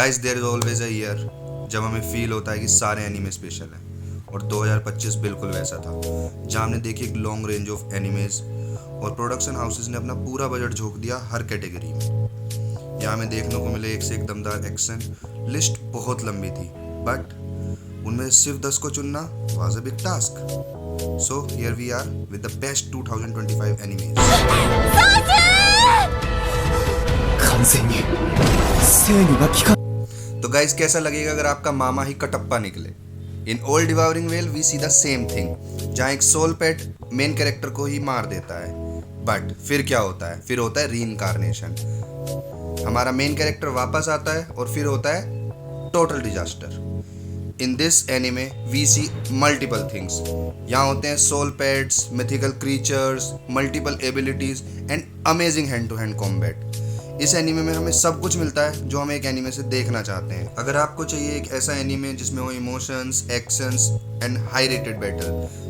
Guys there is always a year जब हमें feel होता है कि सारे एनिमे स्पेशल हैं, और 2025 बिल्कुल वैसा था जहां हमने देखी एक लॉन्ग रेंज ऑफ एनिमेज और प्रोडक्शन हाउसेस ने अपना पूरा बजट झोंक दिया हर कैटेगरी में। यहाँ हमें देखने को मिले एक से एक दमदार एक्शन। लिस्ट बहुत लंबी थी बट उनमें सिर्फ 10 को चुनना was a big task. So here we are with the best 2025 animes. 完全に制御が効か तो गाइस कैसा लगेगा अगर आपका मामा ही कटप्पा निकले? In old devouring well we see the same thing, जहाँ एक सोल पेट मेन कैरेक्टर को ही मार देता है। बट फिर क्या होता है? फिर होता है रीइंकार्नेशन। हमारा मेन कैरेक्टर वापस आता है और फिर होता है total disaster. In this anime we see multiple things. यहाँ होते हैं soul pets, mythical creatures, multiple abilities and amazing hand to hand combat. इस एनीमे में हमें सब कुछ मिलता है जो हम एक एनीमे से देखना चाहते हैं। अगर आपको चाहिए एक ऐसा एनीमे जिसमें हो emotions, actions and high rated battle,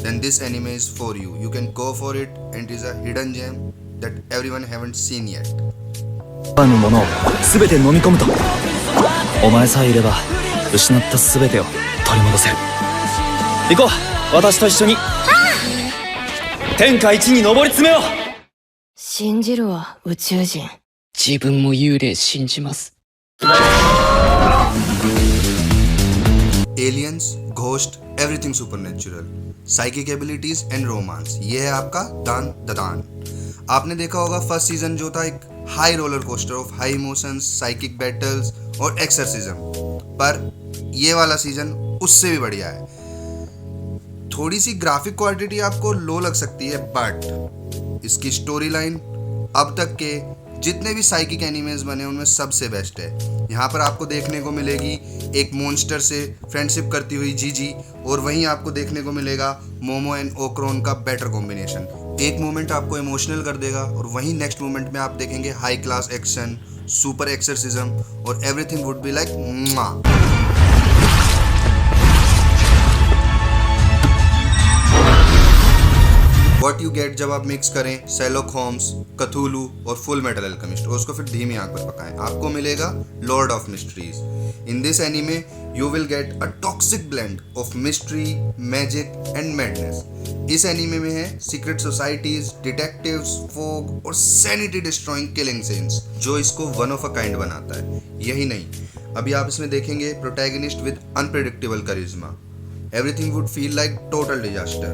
then this anime is for you. You can go for it and it is a hidden gem that everyone haven't seen yet. ぬものを全て飲み込むとお前さえいれば失った全てを取り戻せる。行こう、私と一緒に天下一に上り詰めよう。信じるわ、宇宙人。自分も幽霊信じます。 aliens, ghost, everything supernatural, psychic abilities and romance, ये है आपका दान ददान। आपने देखा होगा first season जो था एक high roller coaster of high emotions, psychic battles और एक्सर्सिज्म, पर ये वाला सीजन उससे भी बढ़िया है। थोड़ी सी ग्राफिक क्वालिटी आपको लो लग सकती है बट इसकी स्टोरी लाइन अब तक के जितने भी साइकिक एनिमेज बने उनमें सबसे बेस्ट है। यहाँ पर आपको देखने को मिलेगी एक मॉन्स्टर से फ्रेंडशिप करती हुई जीजी, और वहीं आपको देखने को मिलेगा मोमो एंड ओक्रोन का बेटर कॉम्बिनेशन। एक मोमेंट आपको इमोशनल कर देगा और वहीं नेक्स्ट मोमेंट में आप देखेंगे हाई क्लास एक्शन, सुपर एक्सर्सिज्म और everything would be like what you get जब आप मिक्स करें शेरलॉक होम्स, कथूलू और फुल मेटल अल्केमिस्ट और उसको फिर धीमी आंख पर पकाएं, आपको मिलेगा Lord of mysteries. In this anime you will get a toxic blend of mystery, magic and madness. इस एनीमे में है सीक्रेट सोसाइटीज, डिटेक्टिव्स, फोग और सैनिटी डिस्ट्रॉइंग किलिंग सीन्स, जो इसको वन ऑफ अ काइंड बनाता है। यही नहीं, अभी आप इसमें देखेंगे protagonist with unpredictable charisma. Everything would feel like total disaster.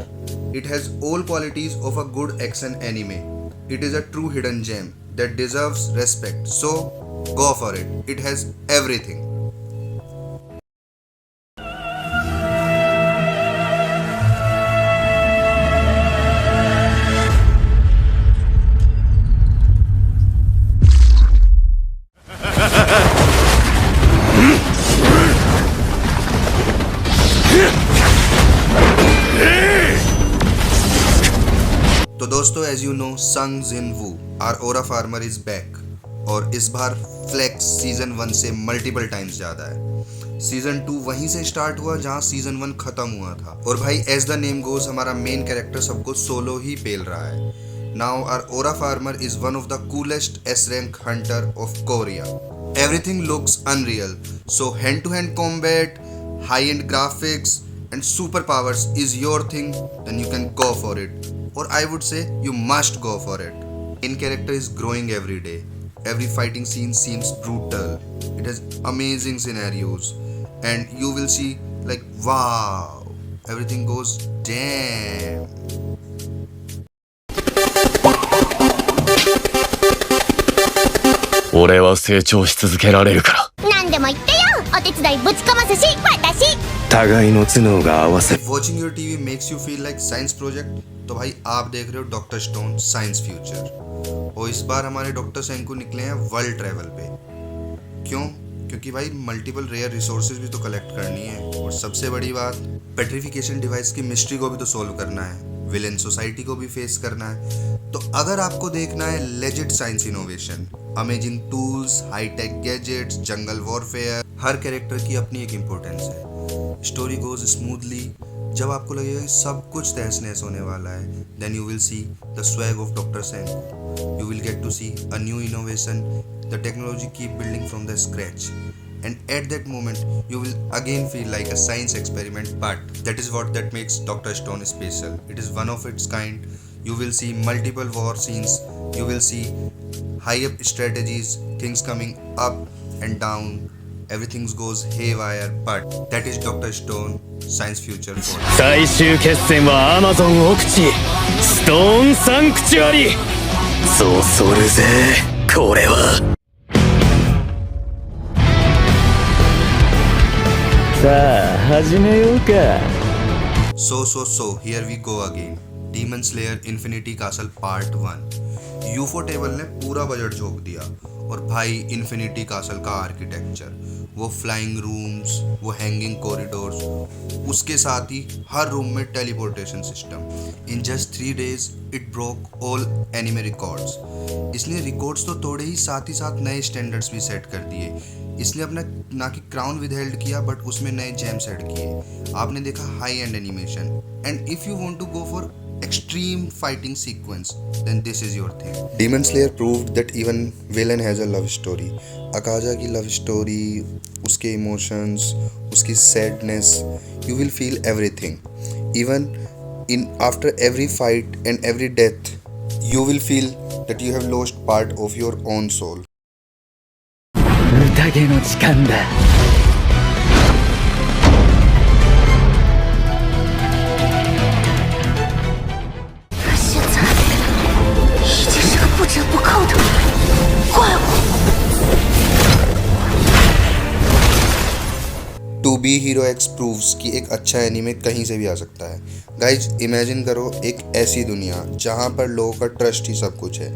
It has all qualities of a good action anime. It is a true hidden gem that deserves respect. So, go for it. It has everything. तो दोस्तों as you know Sung Jin Woo our aura farmer is back, और इस बार flex season 1 से multiple times ज्यादा है। Season 2 वहीं से start हुआ जहां सीजन 1 खत्म हुआ था, और भाई एज द नेम गोज हमारा मेन कैरेक्टर सबको सोलो ही पेल रहा है। Now our aura farmer is one of the coolest S rank hunter of Korea. Everything looks unreal, so hand to hand combat, high end graphics and superpowers is your thing, then you can go for it, or I would say you must go for it. In character is growing every day. Every fighting scene seems brutal. It has amazing scenarios and you will see like wow, everything goes damn. 俺は成長し続けられるから。何でも言ってよ。お手伝いぶちかますし、私。互いの頭脳が合わせ Watching your TV makes you feel like science project, तो भाई आप देख रहे हो doctor stone science future, और इस बार हमारे doctor सेंकू निकले हैं वर्ल्ड ट्रैवल पे। क्यों? क्योंकि भाई मल्टीपल रेयर रिसोर्सेज भी तो कलेक्ट करनी है, और सबसे बड़ी बात पेट्रिफिकेशन डिवाइस की मिस्ट्री को भी तो सोल्व करना है, विलेन सोसाइटी को भी फेस करना है। तो अगर आपको देखना है legit science innovation, amazing tools, high tech gadgets, jungle warfare, हर कैरेक्टर की अपनी एक इम्पोर्टेंस है। स्टोरी गोज स्मूथली, जब आपको लगेगा कि सब कुछ तहस नहस होने वाला है, then you will see the swag of doctor Senku. You will get to see a new innovation, the technology keep building from the scratch, and at that moment you will again feel like a science experiment, but that is what that makes Dr. Stone special. It is one of its kind. You will see multiple war scenes, you will see high up strategies, things coming up and down, everything goes haywire, but that is Dr. Stone science future for you. 最終決戦はアマゾン奥地ストーンサンクチュアリそうそるぜこれはさあ始めようか So here we go again. Demon Slayer Infinity Castle Part 1. यूफो table ने पूरा budget झोंक दिया और भाई infinity castle का architecture, वो flying rooms, वो hanging corridors, उसके साथ ही हर रूम में teleportation system. In just 3 days it broke all anime records. इसने रिकॉर्ड्स तो तोड़े ही साथ नए स्टैंडर्ड्स भी सेट कर दिए। इसने अपना ना कि क्राउन विदहेल्ड किया बट उसमें नए जेम्स ऐड किए। आपने देखा high end animation, and if you want to go for extreme fighting sequence, then this is your thing. Demon Slayer proved that even villain has a love story. Akaza की love story, उसके emotions, उसकी sadness, you will feel everything. Even in after every fight and every death, you will feel that you have lost part of your own soul. 宴の時間だ 不折不扣的怪物。 To be Hero X proves कि एक अच्छा anime कहीं से भी आ सकता है। Guys imagine करो एक ऐसी दुनिया जहाँ पर लोगों का ट्रस्ट ही सब कुछ है,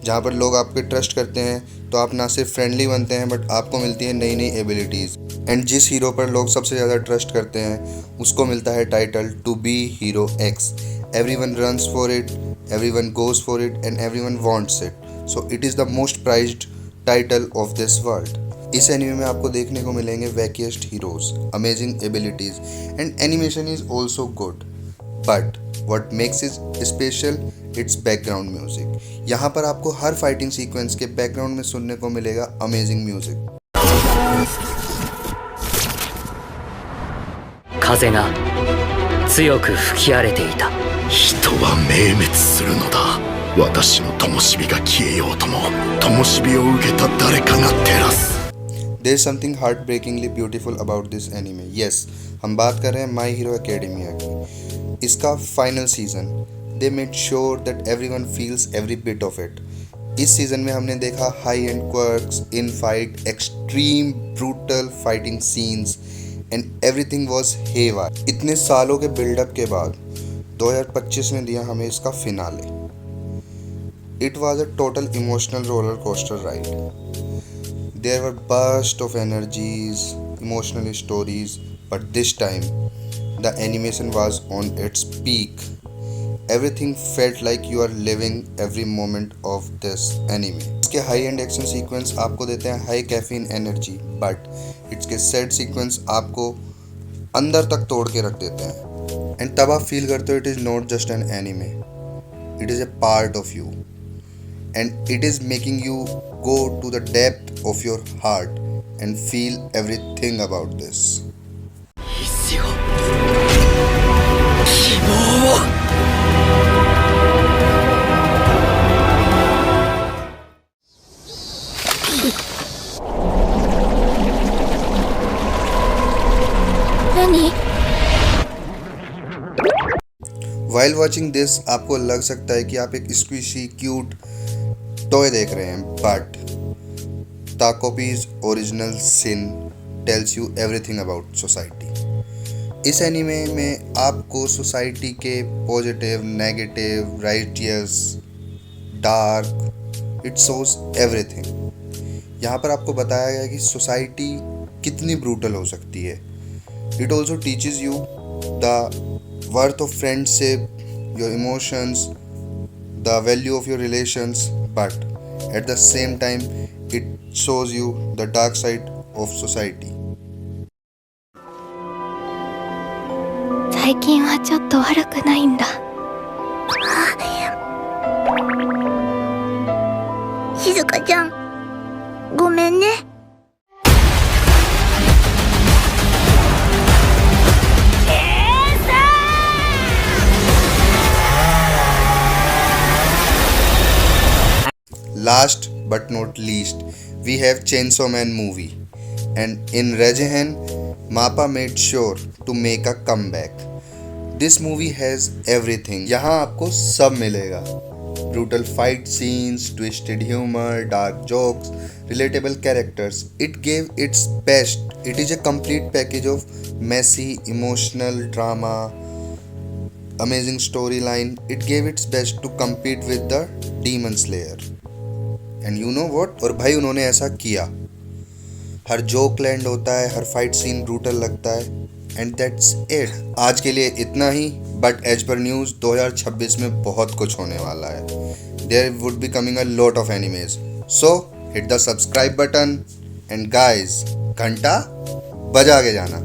जहाँ पर लोग आपके ट्रस्ट करते हैं तो आप ना सिर्फ फ्रेंडली बनते हैं बट आपको मिलती है नई नई एबिलिटीज़। एंड जिस हीरो पर लोग सबसे ज़्यादा ट्रस्ट करते हैं उसको मिलता है title to be hero X. Everyone runs for it, everyone goes for it, and everyone wants it. So it is the most prized title of this world. इस एनिमे में आपको देखने को मिलेंगे wackiest heroes, amazing abilities, and animation is also good. But what makes it special, its background music. यहाँ पर आपको हर फाइटिंग सीक्वेंस के बैकग्राउंड में सुनने को मिलेगा amazing music. 風が強く吹き荒れていた 人は明滅するのだ。私の灯火が消えようとも灯火を受けた誰かが照らす。 There is something heartbreakingly beautiful about this anime. Yes, हम बात कर रहे हैं My Hero Academia की। इसका final season, they made sure that everyone feels every bit of it. इस सीजन में हमने देखा high and quirks, in fight, extreme brutal fighting scenes, and everything was haywire. इतने सालों के बिल्डअप के बाद 2025 ने दिया हमें इसका finale. It was a total emotional roller coaster ride. There were burst of energies, emotional stories, but this time the animation was on its peak. Everything felt like you are living every moment of this anime. इसके high end action sequence आपको देते हैं high caffeine energy, but इसके sad sequence आपको अंदर तक तोड़ के रख देते हैं। एंड तब आप फील करते हो it is not just an anime, it is a part of you, and it is making you go to the depth of your heart and feel everything about this. 必要希望を 何？ while watching this आपको लग सकता है कि आप एक squishy cute toy देख रहे हैं, but Takopi's original sin tells you everything about society. इस एनीमे में आपको सोसाइटी के positive, negative, righteous, dark, it shows everything. यहाँ पर आपको बताया गया कि सोसाइटी कितनी ब्रूटल हो सकती है। It also teaches you the worth of friendship, your emotions, the value of your relations, but at the same time it shows you the dark side of society. 最近はちょっと悪くないんだ。静香ちゃん、ごめんね。Last but not least, we have Chainsaw Man movie, and in Rejehen, Mappa made sure to make a comeback. This movie has everything. यहाँ आपको सब मिलेगा. Brutal fight scenes, twisted humor, dark jokes, relatable characters. It gave its best. It is a complete package of messy, emotional drama, amazing storyline. It gave its best to compete with the Demon Slayer. And you know what? और भाई उन्होंने ऐसा किया. हर joke land होता है, हर fight scene brutal लगता है. And that's it. आज के लिए इतना ही. बट एज पर न्यूज़ 2026 में बहुत कुछ होने वाला है. There would be coming a lot of animes. So hit the subscribe button and guys घंटा बजा के जाना.